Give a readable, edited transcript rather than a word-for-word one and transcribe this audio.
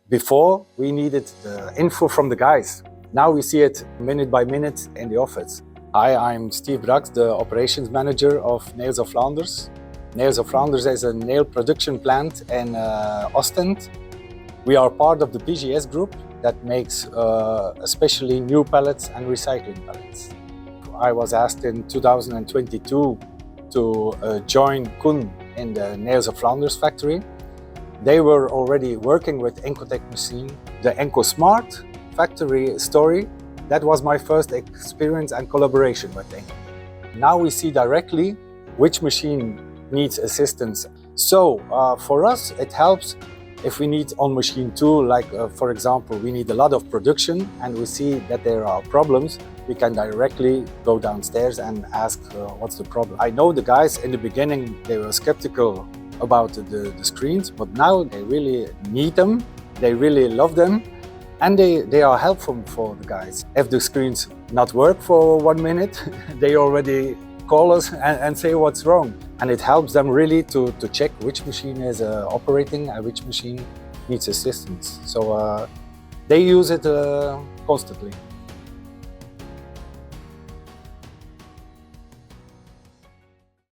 Before, we needed the info from the guys. Now we see it minute by minute in the office. Hi, I'm Steve Brax, the operations manager of Nails of Flanders. Nails of Flanders is a nail production plant in Ostend. We are part of the PGS group that makes especially new pallets and recycling pallets. I was asked in 2022 to join Koen in the Nails of Flanders factory. They were already working with Encotech machine. The EncoSmart factory story, that was my first experience and collaboration with Encotech. Now we see directly which machine needs assistance. So for us, it helps if we need on machine 2, like for example, we need a lot of production and we see that there are problems, we can directly go downstairs and ask what's the problem. I know the guys in the beginning, they were skeptical about the screens, but now they really need them, they really love them, and they are helpful for the guys. If the screens not work for 1 minute, they already call us and say what's wrong. And it helps them really to check which machine is operating and which machine needs assistance. So they use it constantly.